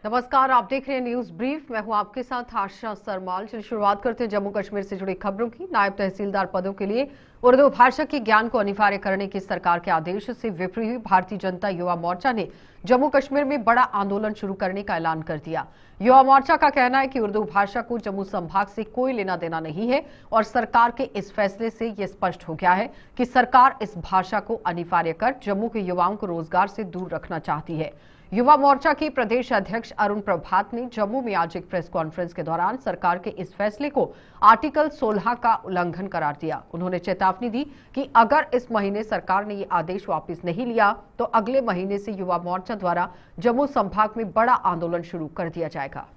नमस्कार, आप देख रहे हैं न्यूज ब्रीफ। मैं हूं आपके साथ आशा सरमाल। चलिए शुरुआत करते हैं जम्मू कश्मीर से जुड़ी खबरों की। नायब तहसीलदार पदों के लिए उर्दू भाषा के ज्ञान को अनिवार्य करने के सरकार के आदेश से विफरी हुई भारतीय जनता युवा मोर्चा ने जम्मू कश्मीर में बड़ा आंदोलन शुरू करने का ऐलान कर दिया। युवा मोर्चा का कहना है कि उर्दू भाषा को जम्मू संभाग से कोई लेना देना नहीं है और सरकार के इस फैसले से यह स्पष्ट हो गया है कि सरकार इस भाषा को अनिवार्य कर जम्मू के युवाओं को रोजगार से दूर रखना चाहती है। युवा मोर्चा के प्रदेश अध्यक्ष अरुण प्रभात ने जम्मू में आज एक प्रेस कॉन्फ्रेंस के दौरान सरकार के इस फैसले को आर्टिकल 16 का उल्लंघन करार दिया। उन्होंने चेतावनी दी कि अगर इस महीने सरकार ने ये आदेश वापस नहीं लिया तो अगले महीने से युवा मोर्चा द्वारा जम्मू संभाग में बड़ा आंदोलन शुरू कर दिया जाएगा।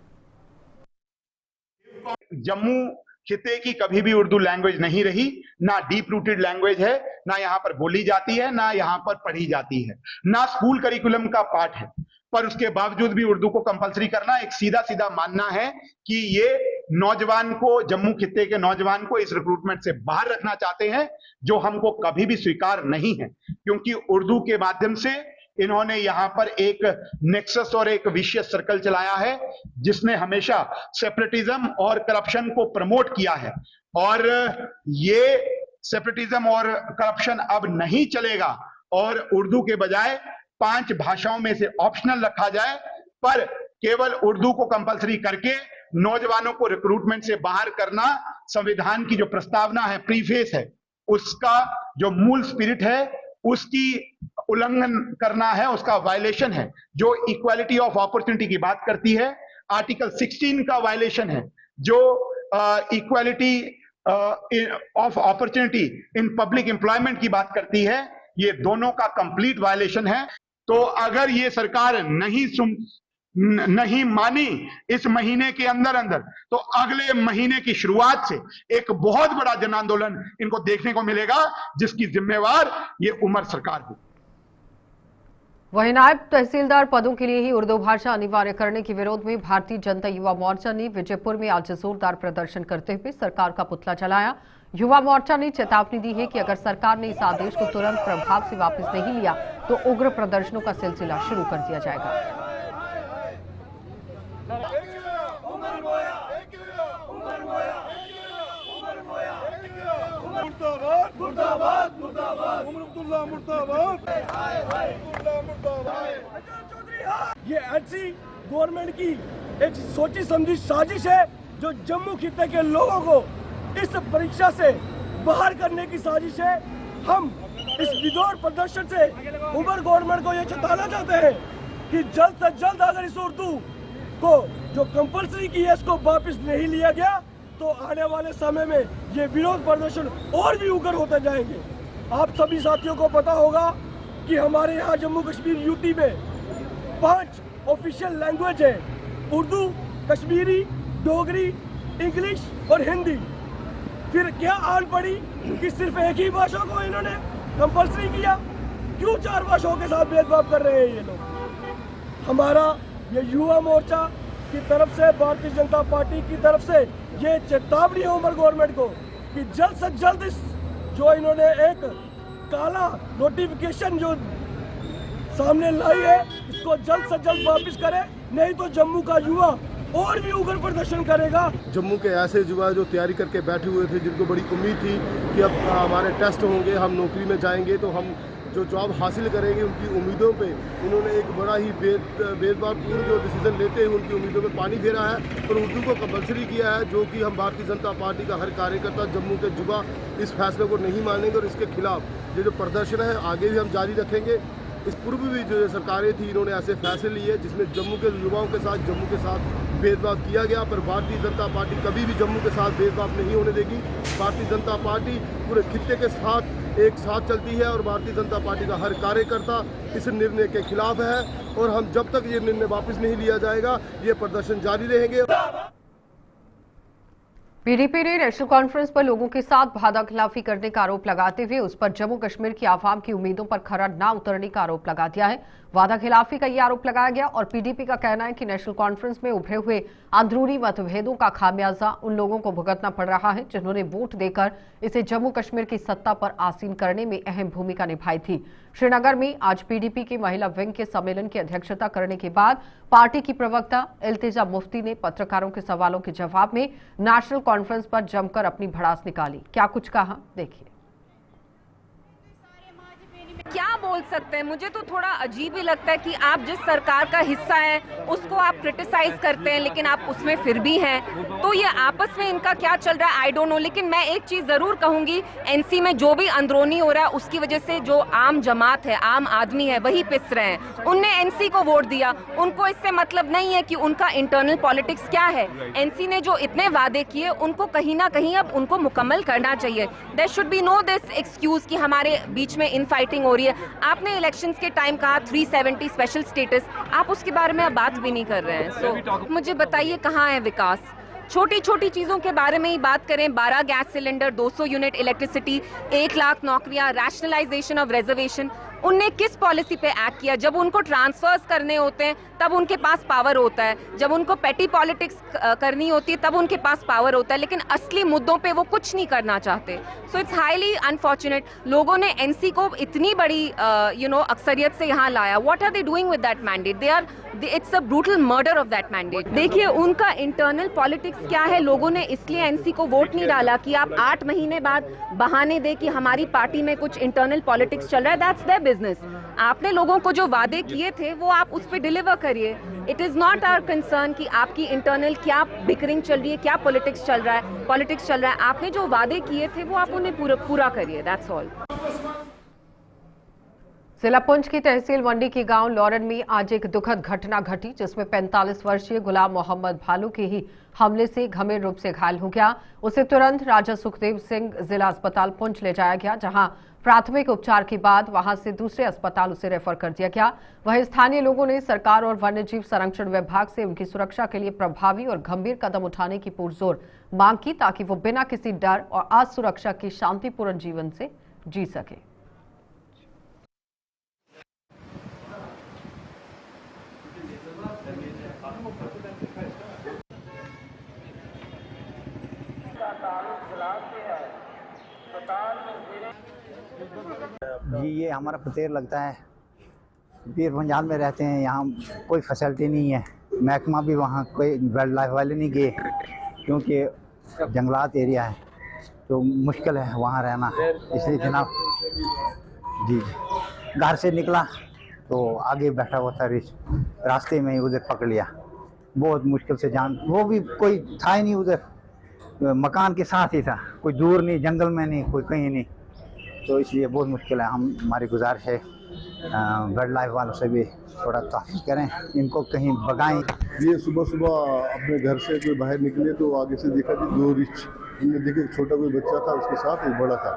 जम्मू खिते की कभी भी उर्दू लैंग्वेज नहीं रही, ना डीप रूटेड लैंग्वेज है, ना यहाँ पर बोली जाती है, ना यहाँ पर पढ़ी जाती है, ना स्कूल करिकुलम का पार्ट है। पर उसके बावजूद भी उर्दू को कंपलसरी करना एक सीधा सीधा मानना है कि ये नौजवान को, जम्मू खिते के नौजवान को इस रिक्रूटमेंट से बाहर रखना चाहते हैं, जो हमको कभी भी स्वीकार नहीं है। क्योंकि उर्दू के माध्यम से इन्होंने यहां पर एक नेक्सस और एक विशियस सर्कल चलाया है, जिसने हमेशा सेपरेटिज्म और करप्शन को प्रमोट किया है। और ये सेपरेटिज्म और करप्शन अब नहीं चलेगा और उर्दू के बजाय 5 भाषाओं में से ऑप्शनल रखा जाए, पर केवल उर्दू को कंपलसरी करके नौजवानों को रिक्रूटमेंट से बाहर करना संविधान की जो प्रस्तावना है, प्रीफेस है, उसका जो मूल स्पिरिट है उसकी उल्लंघन करना है, उसका वायलेशन है। जो इक्वालिटी ऑफ अपॉर्चुनिटी की बात करती है, आर्टिकल 16 का वायलेशन है, जो equality of opportunity in public employment की बात करती है, ये दोनों का कंप्लीट वायलेशन है। तो अगर ये सरकार नहीं मानी इस महीने के अंदर अंदर, तो अगले महीने की शुरुआत से एक बहुत बड़ा जन आंदोलन इनको देखने को मिलेगा, जिसकी जिम्मेवार ये उमर सरकार होगी। वहीं नायब तहसीलदार पदों के लिए ही उर्दू भाषा अनिवार्य करने के विरोध में भारतीय जनता युवा मोर्चा ने विजयपुर में आज जोरदार प्रदर्शन करते हुए सरकार का पुतला जलाया। युवा मोर्चा ने चेतावनी दी है कि अगर सरकार ने इस आदेश को तुरंत प्रभाव से वापस नहीं लिया तो उग्र प्रदर्शनों का सिलसिला शुरू कर दिया जाएगा। ये ऐसी गवर्नमेंट की एक सोची समझी साजिश है जो जम्मू खिते के लोगों को इस परीक्षा से बाहर करने की साजिश है। हम इस विरोध प्रदर्शन से उमर गवर्नमेंट को ये चेताना चाहते हैं कि जल्द से जल्द अगर इस उर्दू को जो कंपलसरी की है इसको वापस नहीं लिया गया तो आने वाले समय में ये विरोध प्रदर्शन और भी उग्र होते जाएंगे। आप सभी साथियों को पता होगा कि हमारे यहाँ जम्मू कश्मीर यूटी में 5 ऑफिशियल लैंग्वेज है, उर्दू, कश्मीरी, डोगरी, इंग्लिश और हिंदी। फिर क्या आन पड़ी कि सिर्फ एक ही भाषा को इन्होंने कंपलसरी किया? क्यों 4 भाषाओं के साथ भेदभाव कर रहे हैं ये लोग? हमारा ये युवा मोर्चा की तरफ से, भारतीय जनता पार्टी की तरफ से ये चेतावनी है उमर गवर्नमेंट को कि जल्द से जल्द इस जो इन्होंने एक काला नोटिफिकेशन जो सामने लाई है इसको जल्द से जल्द वापस करे, नहीं तो जम्मू का युवा और भी उग्र प्रदर्शन करेगा। जम्मू के ऐसे युवा जो तैयारी करके बैठे हुए थे, जिनको बड़ी उम्मीद थी कि अब हमारे टेस्ट होंगे, हम नौकरी में जाएंगे तो हम जो जॉब हासिल करेंगे, उनकी उम्मीदों पे इन्होंने एक बड़ा ही भेदभावपूर्ण जो डिसीजन लेते हैं उनकी उम्मीदों पे पानी फेरा है और उर्दू को कंपलसरी किया है, जो कि हम भारतीय जनता पार्टी का हर कार्यकर्ता जम्मू के युवा इस फैसले को नहीं मानेंगे और इसके खिलाफ ये जो प्रदर्शन है आगे भी हम जारी रखेंगे। इस पूर्व भी जो सरकारें थी इन्होंने ऐसे फैसले लिए जिसमें जम्मू के युवाओं के साथ, जम्मू के साथ भेदभाव किया गया, पर भारतीय जनता पार्टी कभी भी जम्मू के साथ भेदभाव नहीं होने देगी। भारतीय जनता पार्टी पूरे खित्ते के साथ एक साथ चलती है और भारतीय जनता पार्टी का हर कार्यकर्ता इस निर्णय के खिलाफ है और हम जब तक ये निर्णय वापस नहीं लिया जाएगा ये प्रदर्शन जारी रहेंगे। पीडीपी ने नेशनल कॉन्फ्रेंस पर लोगों के साथ वादाखिलाफी करने का आरोप लगाते हुए उस पर जम्मू कश्मीर की आवाम की उम्मीदों पर खरा न उतरने का आरोप लगा दिया है। वादा खिलाफी का ये आरोप लगाया गया और पीडीपी का कहना है कि नेशनल कॉन्फ्रेंस में उभरे हुए अंदरूनी मतभेदों का खामियाजा उन लोगों को भुगतना पड़ रहा है जिन्होंने वोट देकर इसे जम्मू कश्मीर की सत्ता पर आसीन करने में अहम भूमिका निभाई थी। श्रीनगर में आज पीडीपी की महिला विंग के सम्मेलन की अध्यक्षता करने के बाद पार्टी की प्रवक्ता इल्तिजा मुफ्ती ने पत्रकारों के सवालों के जवाब में नेशनल कॉन्फ्रेंस पर जमकर अपनी भड़ास निकाली। क्या कुछ कहा, देखिए। क्या बोल सकते हैं, मुझे तो थोड़ा अजीब ही लगता है कि आप जिस सरकार का हिस्सा हैं उसको आप क्रिटिसाइज करते हैं लेकिन आप उसमें फिर भी हैं। तो ये आपस में इनका क्या चल रहा है आई डोंट नो। लेकिन मैं एक चीज जरूर कहूंगी, एनसी में जो भी अंदरूनी हो रहा है उसकी वजह से जो आम जमात है, आम आदमी है, वही पिस रहे हैं। उनने एनसी को वोट दिया, उनको इससे मतलब नहीं है कि उनका इंटरनल पॉलिटिक्स क्या है। एनसी ने जो इतने वादे किए उनको कहीं ना कहीं अब उनको मुकम्मल करना चाहिए। There should be no this excuse कि हमारे बीच में इनफाइटिंग हो रही है। आपने इलेक्शंस के टाइम कहा 370 स्पेशल स्टेटस, आप उसके बारे में अब बात भी नहीं कर रहे हैं। सो मुझे बताइए कहाँ है विकास। छोटी छोटी चीजों के बारे में ही बात करें, 12 gas cylinder, 200 unit electricity, 1 lakh नौकरियां, रैशनलाइजेशन ऑफ रिजर्वेशन, उनने किस पॉलिसी पे एक्ट किया? जब उनको ट्रांसफर्स करने होते हैं तब उनके पास पावर होता है, जब उनको पेटी पॉलिटिक्स करनी होती है तब उनके पास पावर होता है, लेकिन असली मुद्दों पे वो कुछ नहीं करना चाहते। So it's highly unfortunate. लोगों ने एनसी को इतनी बड़ी अक्सरियत से यहाँ लाया। What are they doing with that mandate? It's a brutal murder of that mandate. देखिए उनका इंटरनल पॉलिटिक्स क्या है, लोगों ने इसलिए एनसी को वोट नहीं डाला कि आप 8 महीने बाद बहाने दे कि हमारी पार्टी में कुछ इंटरनल पॉलिटिक्स चल रहा है। That's their business. आपने लोगों को जो वादे किए थे वो आप उस पर डिलीवर करिए। It is not our concern कि आपकी इंटरनल क्या बिकरिंग चल रही है, क्या पॉलिटिक्स चल रहा है। आपने जो वादे किए थे वो आप उन्हें पूरा करिए। That's all. जिला पुंछ की तहसील मंडी के गांव लॉरन में आज एक दुखद घटना घटी जिसमें 45 वर्षीय गुलाम मोहम्मद भालू के ही हमले से गंभीर रूप से घायल हो गया। उसे तुरंत राजा सुखदेव सिंह जिला अस्पताल पुंछ ले जाया गया, जहां प्राथमिक उपचार के बाद वहां से दूसरे अस्पताल उसे रेफर कर दिया गया। वहीं स्थानीय लोगों ने सरकार और वन्यजीव संरक्षण विभाग से उनकी सुरक्षा के लिए प्रभावी और गंभीर कदम उठाने की पुरजोर मांग की ताकि वो बिना किसी डर और असुरक्षा के शांतिपूर्ण जीवन से जी सके। जी ये हमारा फतेर लगता है। पीर पंजाब में रहते हैं, यहाँ कोई फैसिलिटी नहीं है। महकमा भी वहाँ कोई वाइल्ड लाइफ वाले नहीं गए क्योंकि जंगलात एरिया है तो मुश्किल है वहाँ रहना। इसलिए जनाब जी घर से निकला तो आगे बैठा हुआ था, रास्ते में ही उधर पकड़ लिया। बहुत मुश्किल से जान, वो भी कोई था ही नहीं उधर, मकान के साथ ही था, कोई दूर नहीं, जंगल में नहीं, कोई कहीं नहीं। तो इसलिए बहुत मुश्किल है। हमारी गुजारिश है वाइल्ड लाइफ वालों से भी थोड़ा तहफ़्फ़ुज़ करें, इनको कहीं भगाएं। ये सुबह अपने घर से कोई बाहर निकले तो आगे से देखा कि 2 रिच, हमने देखे छोटा कोई बच्चा था, उसके साथ एक बड़ा था।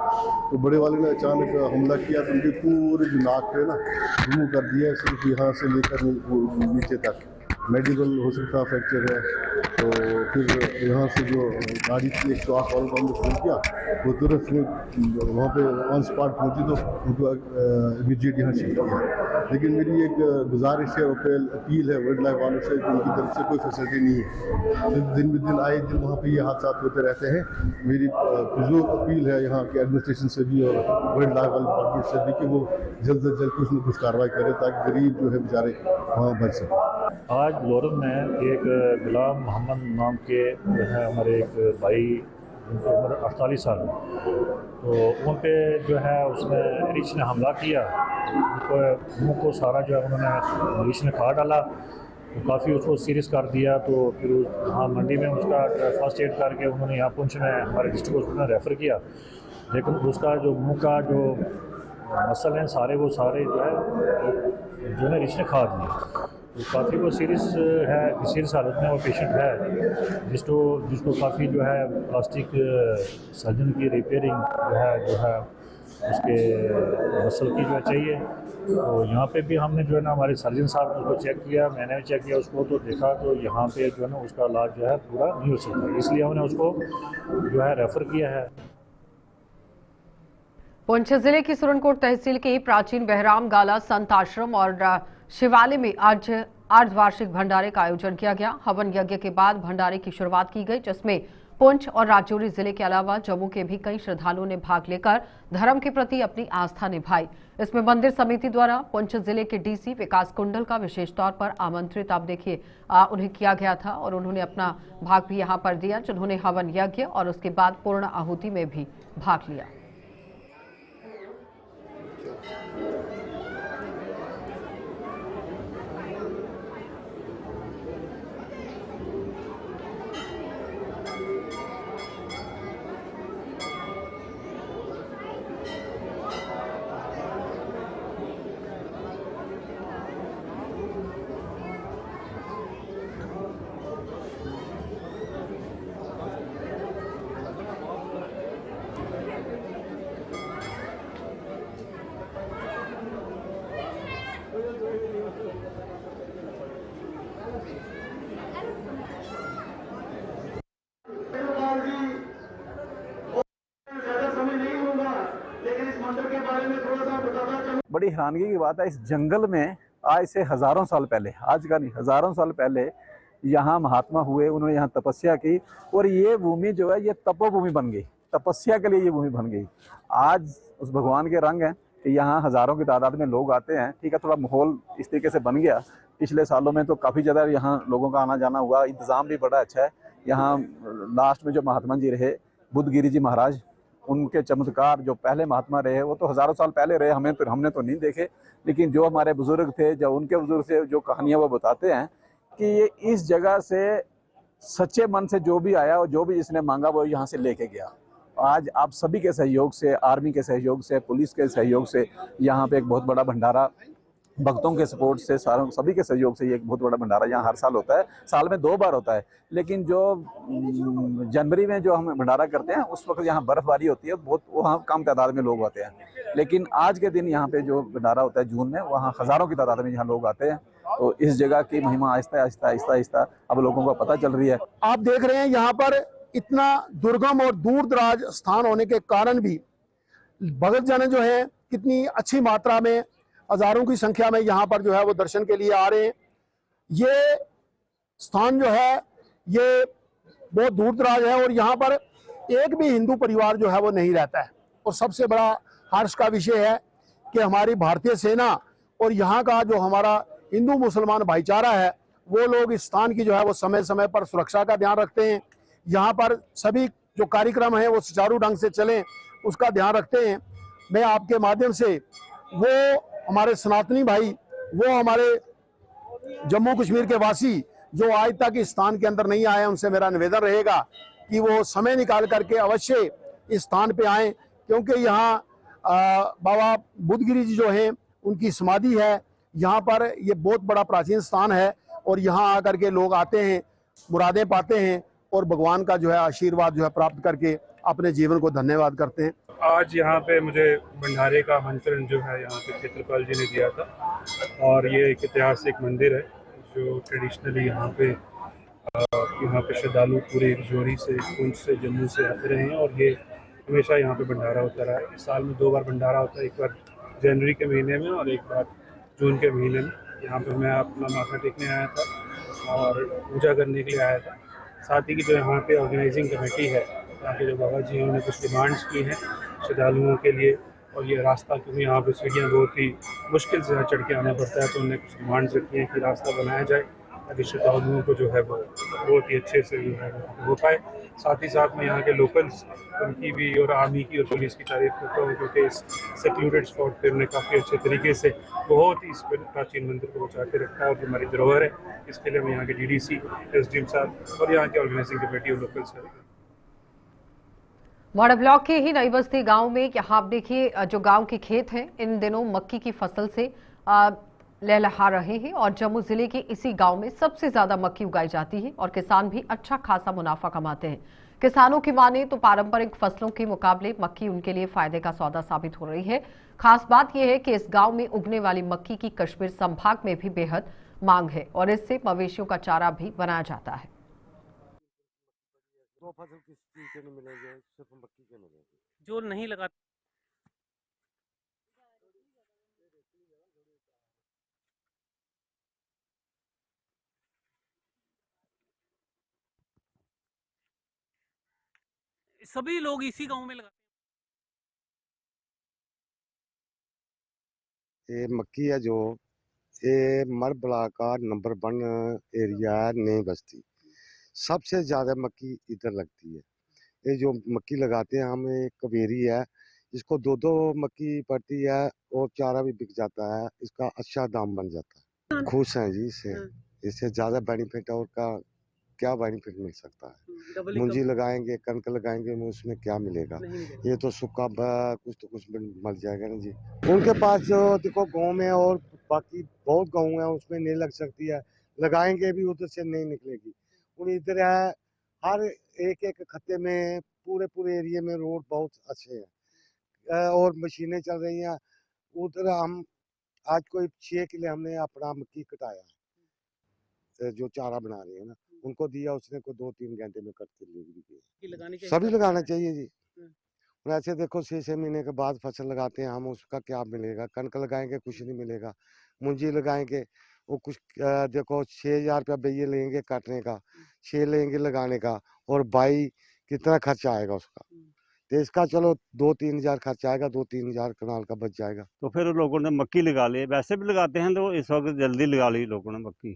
तो बड़े वाले ने अचानक हमला किया तो उनके पूरे जो नाक पे ना रिमूव कर दिया, सिर्फ यहाँ से लेकर नीचे तक। मेडिकल हो सकता फ्रैक्चर है। तो फिर यहाँ से जो गाड़ी थी 108 वालों को हमने फ़ोन किया, वो तुरंत वहाँ पे ऑन स्पॉट पहुँची तो उनको इमीडिएट यहाँ शिफ्ट किया। लेकिन मेरी एक गुजारिश है, अपील है वाइल्ड लाइफ वालों से कि उनकी तरफ से कोई फैसिलिटी नहीं है। दिन ब दिन आए दिन वहाँ पे ये हादसा होते रहते हैं। मेरी पुरज़ोर अपील है यहाँ के एडमिनिस्ट्रेशन से भी और वाइल्ड लाइफ वाले डिपार्टमेंट से भी कि वो जल्द से जल्द कुछ न कुछ कार्रवाई करें ताकि गरीब जो है बेचारे वहाँ बच सकें। आज लोरन में एक गुलाम मोहम्मद नाम के जो है हमारे एक भाई, उनकी उम्र 48 साल है, तो उन पे जो है उसने रिच ने हमला किया। उनको मुँह को सारा जो है उन्होंने रिच ने खा डाला, तो काफ़ी उसको सीरियस कर दिया। तो फिर वहाँ मंडी में उसका फर्स्ट एड करके उन्होंने यहाँ पुंछ में हमारे डिस्ट्रिक्ट हॉस्पिटल में रेफ़र किया। लेकिन उसका जो मुँह का जो मसल हैं सारे वो सारे जो है रिच ने खा दिए। तो काफ़ी वो सीरियस हालत में वो पेशेंट है जिसको काफ़ी जो है प्लास्टिक सर्जन की रिपेयरिंग जो है उसके मसल की जो है चाहिए। तो यहाँ पे भी हमने जो है ना हमारे सर्जन साहब ने उसको चेक किया, मैंने भी चेक किया उसको, तो देखा तो यहाँ पे जो है ना उसका इलाज जो है पूरा नहीं हो सकता, इसलिए हमने उसको जो है रेफ़र किया है। पुंछ जिले की सुरनकोट तहसील के प्राचीन बहराम गाला संत आश्रम और शिवालय में आज अर्धवार्षिक भंडारे का आयोजन किया गया। हवन यज्ञ के बाद भंडारे की शुरुआत की गई, जिसमें पुंछ और राजौरी जिले के अलावा जम्मू के भी कई श्रद्धालुओं ने भाग लेकर धर्म के प्रति अपनी आस्था निभाई। इसमें मंदिर समिति द्वारा पुंछ जिले के डीसी विकास कुंडल का विशेष तौर पर आमंत्रित, आप देखिए, उन्हें किया गया था और उन्होंने अपना भाग भी यहां पर दिया, जिन्होंने हवन यज्ञ और उसके बाद पूर्ण आहुति में भी भाग लिया। बड़ी हैरानगी की बात है, इस जंगल में आज से हजारों साल पहले, आज का नहीं हजारों साल पहले यहाँ महात्मा हुए, उन्होंने यहाँ तपस्या की और ये भूमि जो है ये तपोभूमि बन गई, तपस्या के लिए ये भूमि बन गई। आज उस भगवान के रंग हैं कि यहाँ हजारों की तादाद में लोग आते हैं। ठीक है, थोड़ा माहौल इस तरीके से बन गया। पिछले सालों में तो काफ़ी ज़्यादा यहाँ लोगों का आना जाना हुआ, इंतज़ाम भी बड़ा अच्छा है। यहाँ लास्ट में जो महात्मा जी रहे बुद्धगिरी जी महाराज, उनके चमत्कार जो पहले महात्मा रहे वो तो हजारों साल पहले रहे, हमने तो नहीं देखे, लेकिन जो हमारे बुजुर्ग थे, जो उनके बुजुर्ग से जो कहानियाँ वो बताते हैं कि ये इस जगह से सच्चे मन से जो भी आया और जो भी जिसने मांगा वो यहाँ से लेके गया। आज आप सभी के सहयोग से, आर्मी के सहयोग से, पुलिस के सहयोग से यहाँ पे एक बहुत बड़ा भंडारा, भक्तों के सपोर्ट से, सारों सभी के सहयोग से ये एक बहुत बड़ा भंडारा यहाँ हर साल होता है। साल में 2 बार होता है, लेकिन जो जनवरी में जो हम भंडारा करते हैं उस वक्त यहाँ बर्फबारी होती है, बहुत वहाँ कम तादाद में लोग आते हैं। लेकिन आज के दिन यहाँ पे जो भंडारा होता है जून में, वहाँ हज़ारों की तादाद में यहाँ लोग आते हैं। तो इस जगह की महिमा आहिस्ता आहिस्ता अब लोगों को पता चल रही है। आप देख रहे हैं यहाँ पर इतना दुर्गम और दूर दराज स्थान होने के कारण भी भगत जन जो है कितनी अच्छी मात्रा में, हजारों की संख्या में यहाँ पर जो है वो दर्शन के लिए आ रहे हैं। ये स्थान जो है ये बहुत दूर दराज है और यहाँ पर एक भी हिंदू परिवार जो है वो नहीं रहता है। और सबसे बड़ा हर्ष का विषय है कि हमारी भारतीय सेना और यहाँ का जो हमारा हिंदू मुसलमान भाईचारा है वो लोग इस स्थान की जो है वो समय समय पर सुरक्षा का ध्यान रखते हैं। यहाँ पर सभी जो कार्यक्रम है वो सुचारू ढंग से चलें उसका ध्यान रखते हैं। मैं आपके माध्यम से वो हमारे सनातनी भाई, वो हमारे जम्मू कश्मीर के वासी जो आज तक इस स्थान के अंदर नहीं आए, उनसे मेरा निवेदन रहेगा कि वो समय निकाल करके अवश्य इस स्थान पे आएँ, क्योंकि यहाँ बाबा बुद्धगिरी जी जो हैं उनकी समाधि है। यहाँ पर ये बहुत बड़ा प्राचीन स्थान है और यहाँ आकर के लोग आते हैं, मुरादें पाते हैं और भगवान का जो है आशीर्वाद जो है प्राप्त करके अपने जीवन को धन्यवाद करते हैं। आज यहाँ पे मुझे भंडारे का आमंत्रण जो है यहाँ पे क्षेत्रपाल जी ने दिया था और ये एक ऐतिहासिक मंदिर है जो ट्रेडिशनली यहाँ पे श्रद्धालु पूरे जोड़ी से, पुंछ से, जम्मू से आते रहे हैं और ये हमेशा यहाँ पे भंडारा होता रहा है। साल में 2 बार भंडारा होता है, एक बार जनवरी के महीने में और एक बार जून के महीने में। यहाँ पे मैं अपना माथा टेकने आया था और पूजा करने के लिए आया था। साथ ही की जो यहाँ पे ऑर्गेनाइजिंग कमेटी है, यहाँ के जो बाबा जी हैं उन्होंने कुछ डिमांड्स की हैं श्रद्धालुओं के लिए, और ये रास्ता क्योंकि यहाँ पे सीढ़ियाँ बहुत ही मुश्किल से चढ़ के आना पड़ता है, तो उन्होंने कुछ डिमांड्स रखी हैं कि रास्ता बनाया जाए ताकि श्रद्धालुओं को जो है वो बहुत ही अच्छे से जो है हो पाए। साथ ही साथ में यहाँ के लोकल्स, उनकी भी और आर्मी की और पुलिस की तारीफ करता हूँ, क्योंकि इस सेक्लूडेड स्पॉट पर उन्होंने काफ़ी अच्छे तरीके से बहुत ही इस प्राचीन मंदिर को बचा के रखा है। और जो हमारी धरोहर है इसके लिए हम यहाँ के DDC, SDM साहब और यहाँ की ऑर्गेनाइजिंग कमेटी और लोकल्स है। मॉडल ब्लॉक के ही नई बस्ती गांव में यहाँ आप देखिए जो गांव के खेत हैं इन दिनों मक्की की फसल से लहलहा रहे हैं और जम्मू जिले के इसी गांव में सबसे ज्यादा मक्की उगाई जाती है और किसान भी अच्छा खासा मुनाफा कमाते हैं। किसानों की माने तो पारंपरिक फसलों के मुकाबले मक्की उनके लिए फायदे का सौदा साबित हो रही है। खास बात यह है कि इस गांव में उगने वाली मक्की की कश्मीर संभाग में भी बेहद मांग है और इससे मवेशियों का चारा भी बनाया जाता है। 2 फसल किस चीज के नहीं मिलेंगे, सिर्फ मक्की के मिलेंगे। जो नहीं लगा सभी लोग इसी गांव में लगाते हैं। ये मक्की है जो ये मर ब्लॉक का नंबर 1 एरिया है, नई बस्ती। सबसे ज्यादा मक्की इधर लगती है। ये जो मक्की लगाते हैं हम, एक कबेरी है, इसको 2-2 मक्की पड़ती है और चारा भी बिक जाता है, इसका अच्छा दाम बन जाता है। खुश हैं जी इससे। इससे ज्यादा बेनिफिट और का क्या बेनिफिट मिल सकता है। मुंजी लगाएंगे, कणक लगाएंगे, उसमें क्या मिलेगा। ये तो सूखा कुछ तो कुछ मिल जाएगा ना जी। उनके पास जो देखो गाँव में और बाकी बहुत गाँव है, उसमें नहीं लग सकती है, लगाएंगे भी उधर से नहीं निकलेगी। उन इधर है, हर एक खत्ते में पूरे एरिया में रोड बहुत अच्छे हैं और मशीनें चल रही हैं। उधर हम आज कोई 6 किलो हमने अपना मक्की कटाया है, जो चारा बना रहे हैं ना, उनको दिया, उसने को 2-3 घंटे में कट के ले गई। सभी लगाना चाहिए जी। वैसे देखो 6 महीने के बाद फसल लगाते हैं हम, उसका क्या मिलेगा। कणक लगाएंगे कुछ नहीं मिलेगा, मुंजी लगाएंगे वो कुछ देखो 6,000 रुपया बेये लेंगे काटने का, 6 लेंगे लगाने का, और 22 कितना खर्चा आएगा उसका। तो इसका चलो 2-3 हजार खर्चा आएगा, 2-3 हजार कनाल का बच जाएगा। तो फिर लोगों ने मक्की लगा ली। वैसे भी लगाते हैं तो इस वक्त जल्दी लगा ली लोगों ने मक्की।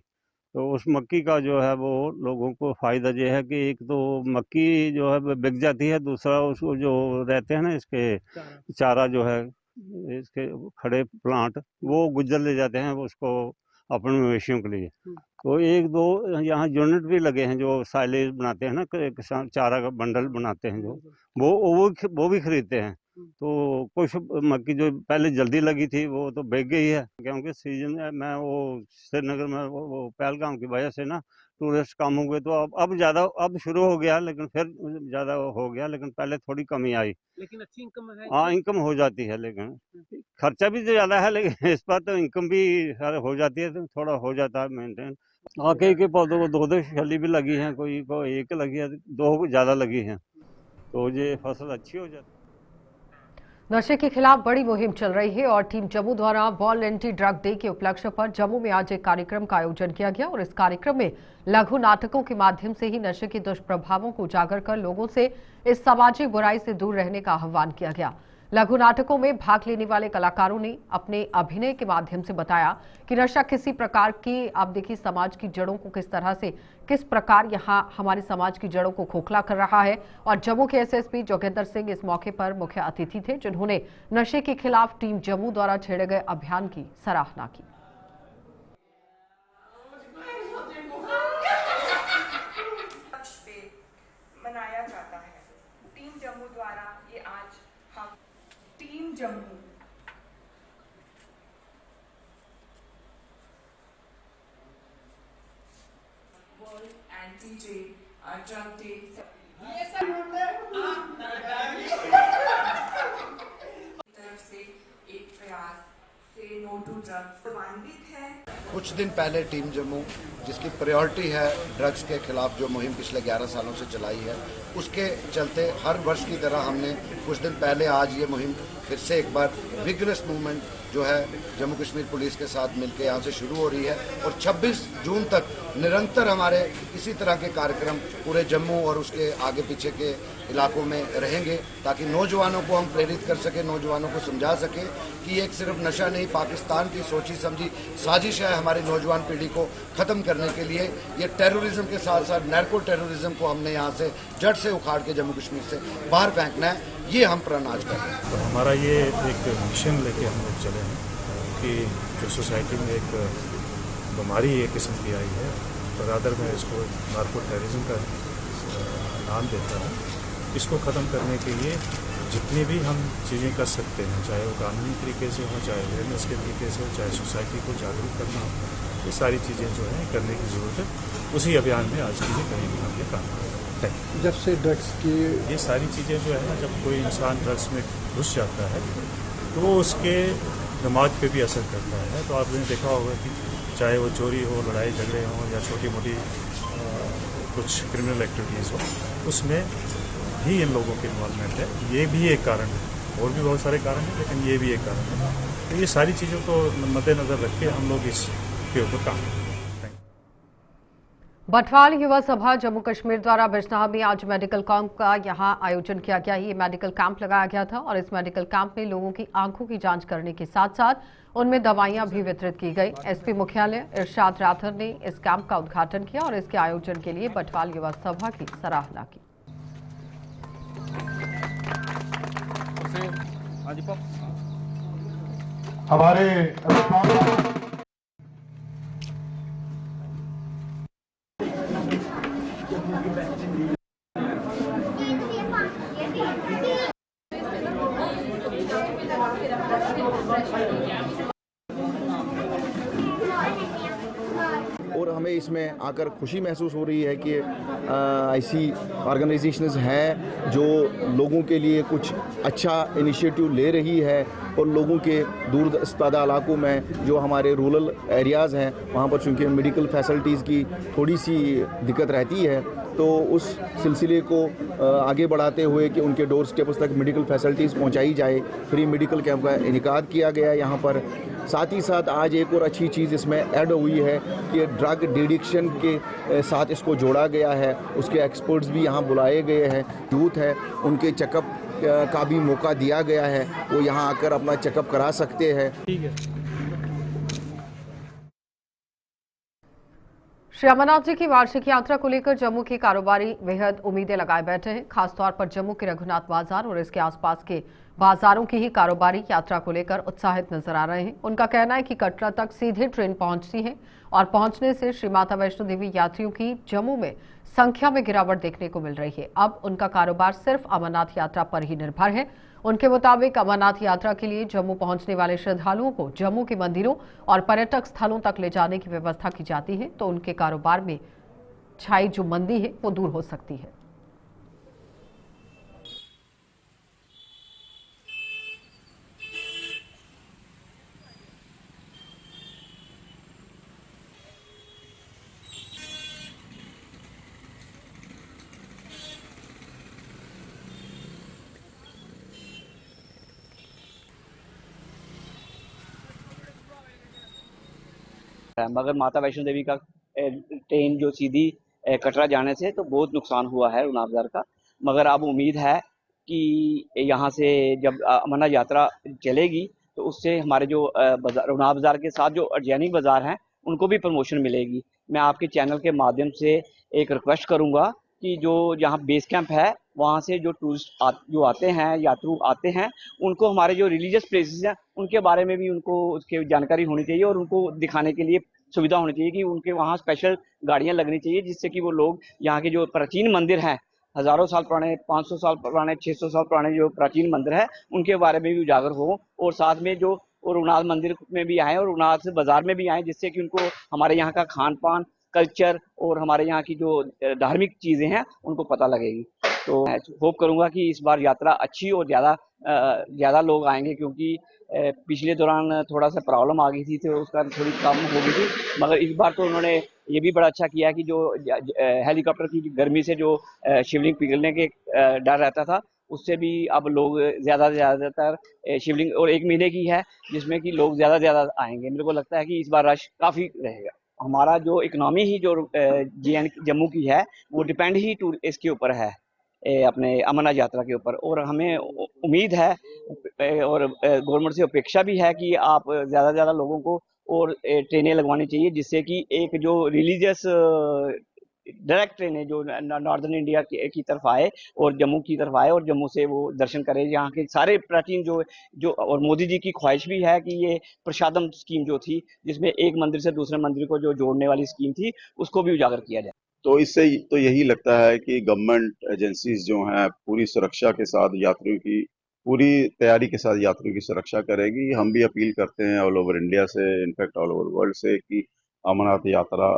तो उस मक्की का जो है वो लोगों को फ़ायदा ये है कि एक तो मक्की जो है बिक जाती है, दूसरा उसको जो रहते हैं ना इसके चारा जो है, इसके खड़े प्लांट, वो गुज्जर ले जाते हैं उसको अपने मवेशियों के लिए। तो 1-2 यहाँ यूनिट भी लगे हैं जो साइलेज बनाते हैं ना, किसान चारा का बंडल बनाते हैं जो, वो भी खरीदते हैं। तो कुछ मक्की जो पहले जल्दी लगी थी वो तो बिक गई है, क्योंकि सीजन में वो श्रीनगर में वो पहलगाम की वजह से ना टूरिस्ट कम हो गए। तो अब ज़्यादा अब शुरू हो गया, लेकिन फिर ज़्यादा हो गया, लेकिन पहले थोड़ी कमी आई। लेकिन अच्छी इनकम है। हाँ, इनकम हो जाती है, लेकिन खर्चा भी तो ज़्यादा है, लेकिन इस पर तो इनकम भी हो जाती है, तो थोड़ा हो जाता है मेंटेन। कई के पौधों को 2-2 शली भी लगी हैं, कोई को 1 लगी है, 2 ज़्यादा लगी हैं, तो ये फसल अच्छी हो जाती है। नशे के खिलाफ बड़ी मुहिम चल रही है और टीम जम्मू द्वारा वर्ल्ड एंटी ड्रग डे के उपलक्ष्य पर जम्मू में आज एक कार्यक्रम का आयोजन किया गया और इस कार्यक्रम में लघु नाटकों के माध्यम से ही नशे के दुष्प्रभावों को उजागर कर लोगों से इस सामाजिक बुराई से दूर रहने का आह्वान किया गया। लघु नाटकों में भाग लेने वाले कलाकारों ने अपने अभिनय के माध्यम से बताया कि नशा किसी प्रकार की, आप देखिए, समाज की जड़ों को किस प्रकार यहाँ हमारे समाज की जड़ों को खोखला कर रहा है। और जम्मू के एसएसपी जोगेंद्र सिंह इस मौके पर मुख्य अतिथि थे, जिन्होंने नशे के खिलाफ टीम जम्मू द्वारा छेड़े गए अभियान की सराहना की। मनाया जाता है टीम जम्मू द्वारा। ये आज हम team Jammu world anti drug day, ये सब तरफ से एक प्रयास से नो टू ड्रग्स प्रमाणित है। कुछ दिन पहले टीम जम्मू, जिसकी प्रायोरिटी है ड्रग्स के खिलाफ जो मुहिम पिछले 11 सालों से चलाई है, उसके चलते हर वर्ष की तरह हमने कुछ दिन पहले आज ये मुहिम फिर से एक बार विगरस मूवमेंट जो है जम्मू कश्मीर पुलिस के साथ मिलकर यहाँ से शुरू हो रही है और 26 जून तक निरंतर हमारे इसी तरह के कार्यक्रम पूरे जम्मू और उसके आगे पीछे के इलाकों में रहेंगे, ताकि नौजवानों को हम प्रेरित कर सके, नौजवानों को समझा सके कि एक सिर्फ नशा नहीं, पाकिस्तान की सोची समझी साजिश है हमारी नौजवान पीढ़ी को ख़त्म करने के लिए। ये टेररिज्म के साथ साथ नैर्को टेररिज्म को हमने यहाँ से जड़ से उखाड़ के जम्मू कश्मीर से बाहर फेंकना है, ये हम प्रण आज कर रहे हैं। तो हमारा ये एक मिशन लेके हम लोग चले हैं कि जो सोसाइटी में एक बीमारी एक किस्म की आई है, तो रादर में इसको नार्को टेररिज्म का नाम देता है, इसको ख़त्म करने के लिए जितनी भी हम चीज़ें कर सकते हैं, चाहे वो कानूनी तरीके से हो, चाहे अवेयरनेस के तरीके से हो, चाहे सोसाइटी को जागरूक करना हो, ये सारी चीज़ें जो है करने की ज़रूरत है। उसी अभियान में आज की भी कहीं हम ये काम कर रहे हैं। जब से ड्रग्स की ये सारी चीज़ें जो है ना, जब कोई इंसान ड्रग्स में घुस जाता है तो वो उसके दिमाग पे भी असर करता है। तो आपने देखा होगा कि चाहे वो चोरी हो, लड़ाई झगड़े हों या छोटी मोटी कुछ क्रिमिनल एक्टिविटीज़ हो, उसमें भी इन लोगों की इन्वॉल्वमेंट है। ये भी एक कारण है, और भी बहुत सारे कारण हैं, लेकिन ये भी एक कारण है। तो ये सारी चीज़ों को मद्देनज़र रख के हम लोग इसके ऊपर काम करते हैं। बटवाल युवा सभा जम्मू कश्मीर द्वारा बिजनौर में आज मेडिकल कैंप का यहां आयोजन किया गया। ये मेडिकल कैंप लगाया गया था और इस मेडिकल कैंप में लोगों की आंखों की जांच करने के साथ साथ उनमें दवाइयां भी वितरित की गई। एसपी मुख्यालय इरशाद राठौर ने इस कैंप का उद्घाटन किया और इसके आयोजन के लिए बटवाल युवा सभा की सराहना की। हमारे और हमें इसमें आकर खुशी महसूस हो रही है कि ऐसी ऑर्गेनाइजेशंस हैं जो लोगों के लिए कुछ अच्छा इनिशिएटिव ले रही है और लोगों के दूर दराज इलाकों में जो हमारे रूरल एरियाज़ हैं वहाँ पर चूँकि मेडिकल फैसिलिटीज़ की थोड़ी सी दिक्कत रहती है, तो उस सिलसिले को आगे बढ़ाते हुए कि उनके डोर स्टेप्स तक मेडिकल फैसिलिटीज़ पहुंचाई जाए, फ्री मेडिकल कैंप का इनेकाद किया गया यहाँ पर। साथ ही साथ आज एक और अच्छी चीज़ इसमें ऐड हुई है कि ड्रग डिडिक्शन के साथ इसको जोड़ा गया है। उसके एक्सपर्ट्स भी यहाँ बुलाए गए हैं, यूथ है उनके चेकअप का भी मौका दिया गया है, वो यहाँ आकर अपना चेकअप करा सकते हैं। ठीक है। श्री अमरनाथ जी की वार्षिक यात्रा को लेकर जम्मू के कारोबारी बेहद उम्मीदें लगाए बैठे हैं। खासतौर पर जम्मू के रघुनाथ बाजार और इसके आसपास के बाजारों की ही कारोबारी यात्रा को लेकर उत्साहित नजर आ रहे हैं। उनका कहना है कि कटरा तक सीधे ट्रेन पहुंचती है और पहुंचने से श्री माता वैष्णो देवी यात्रियों की जम्मू में संख्या में गिरावट देखने को मिल रही है। अब उनका कारोबार सिर्फ अमरनाथ यात्रा पर ही निर्भर है। उनके मुताबिक अमरनाथ यात्रा के लिए जम्मू पहुंचने वाले श्रद्धालुओं को जम्मू के मंदिरों और पर्यटक स्थलों तक ले जाने की व्यवस्था की जाती है, तो उनके कारोबार में छाई जो मंदी है वो दूर हो सकती है। मगर माता वैष्णो देवी का ट्रेन जो सीधी कटरा जाने से तो बहुत नुकसान हुआ है रघुनाथ बाजार का। मगर अब उम्मीद है कि यहाँ से जब अमरनाथ यात्रा चलेगी तो उससे हमारे जो रघुनाथ बाजार के साथ जो अर्जैनिक बाजार हैं उनको भी प्रमोशन मिलेगी। मैं आपके चैनल के माध्यम से एक रिक्वेस्ट करूँगा कि जो यहाँ बेस कैंप है वहाँ से जो टूरिस्ट जो आते हैं, यात्रु आते हैं, उनको हमारे जो रिलीजियस प्लेसेस हैं उनके बारे में भी उनको उसकी जानकारी होनी चाहिए और उनको दिखाने के लिए सुविधा होनी चाहिए कि उनके वहाँ स्पेशल गाड़ियाँ लगनी चाहिए, जिससे कि वो लोग यहाँ के जो प्राचीन मंदिर हैं, हज़ारों साल पुराने, 500 साल पुराने, 600 साल पुराने जो प्राचीन मंदिर है उनके बारे में भी उजागर हो और साथ में जो रघुनाथ मंदिर में भी आएँ और रघुनाथ बाजार में भी आएँ, जिससे कि उनको हमारे यहाँ का खान पान, कल्चर और हमारे यहाँ की जो धार्मिक चीज़ें हैं उनको पता लगेगी। तो मैं होप करूँगा कि इस बार यात्रा अच्छी और ज़्यादा लोग आएंगे, क्योंकि पिछले दौरान थोड़ा सा प्रॉब्लम आ गई थी तो उसका थोड़ी कम हो गई थी। मगर इस बार तो उन्होंने ये भी बड़ा अच्छा किया कि जो हेलीकॉप्टर की गर्मी से जो शिवलिंग पिघलने के डर रहता था, उससे भी अब लोग ज़्यादातर शिवलिंग और 1 महीने की है जिसमें कि लोग ज़्यादा आएंगे। मेरे को लगता है कि इस बार रश काफ़ी रहेगा। हमारा जो इकनॉमी ही जो जम्मू की है वो डिपेंड ही इसके ऊपर है, अपने अमरनाथ यात्रा के ऊपर। और हमें उम्मीद है और गवर्नमेंट से अपेक्षा भी है कि आप ज़्यादा लोगों को और ट्रेनें लगवानी चाहिए, जिससे कि एक जो रिलीजियस डायरेक्ट ट्रेनें जो नॉर्दर्न इंडिया की तरफ आए और जम्मू की तरफ आए और जम्मू से वो दर्शन करें यहाँ के सारे प्राचीन जो और मोदी जी की ख्वाहिश भी है कि ये प्रसादम स्कीम जो थी, जिसमें एक मंदिर से दूसरे मंदिर को जो जोड़ने वाली स्कीम थी, उसको भी उजागर किया जाए। तो इससे तो यही लगता है कि गवर्नमेंट एजेंसीज जो हैं पूरी सुरक्षा के साथ यात्रियों की पूरी तैयारी के साथ यात्रियों की सुरक्षा करेगी। हम भी अपील करते हैं ऑल ओवर इंडिया से, इनफैक्ट ऑल ओवर वर्ल्ड से, कि अमरनाथ यात्रा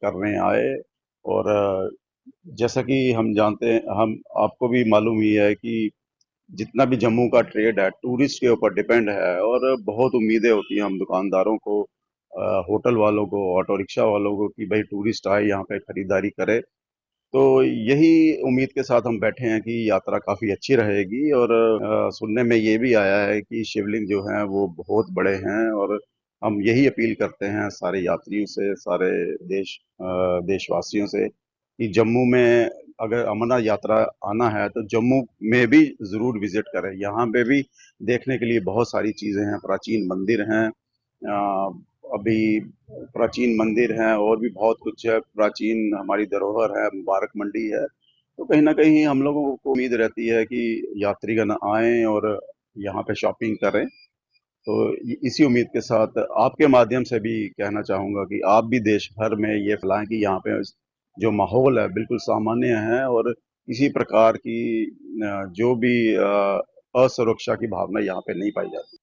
करने आए। और जैसा कि हम जानते हैं, हम आपको भी मालूम ही है कि जितना भी जम्मू का ट्रेड है टूरिस्ट के ऊपर डिपेंड है और बहुत उम्मीदें होती हैं हम दुकानदारों को, होटल वालों को, ऑटो रिक्शा वालों को कि भाई टूरिस्ट आए यहाँ पे खरीदारी करे। तो यही उम्मीद के साथ हम बैठे हैं कि यात्रा काफ़ी अच्छी रहेगी। और सुनने में ये भी आया है कि शिवलिंग जो हैं वो बहुत बड़े हैं और हम यही अपील करते हैं सारे यात्रियों से, सारे देशवासियों से कि जम्मू में अगर अमरनाथ यात्रा आना है तो जम्मू में भी ज़रूर विजिट करें। यहाँ पे भी देखने के लिए बहुत सारी चीज़ें हैं, प्राचीन मंदिर हैं, अभी प्राचीन मंदिर हैं और भी बहुत कुछ है, प्राचीन हमारी धरोहर है, मुबारक मंडी है। तो कहीं ना कहीं हम लोगों को उम्मीद रहती है कि यात्रीगण आएँ और यहाँ पे शॉपिंग करें। तो इसी उम्मीद के साथ आपके माध्यम से भी कहना चाहूँगा कि आप भी देश भर में ये फैलाएं कि यहाँ पे जो माहौल है बिल्कुल सामान्य है और किसी प्रकार की जो भी असुरक्षा की भावना यहाँ पे नहीं पाई जाती।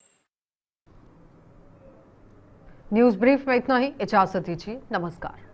न्यूज़ ब्रीफ में इतना ही, इजाजत दीजिए, नमस्कार।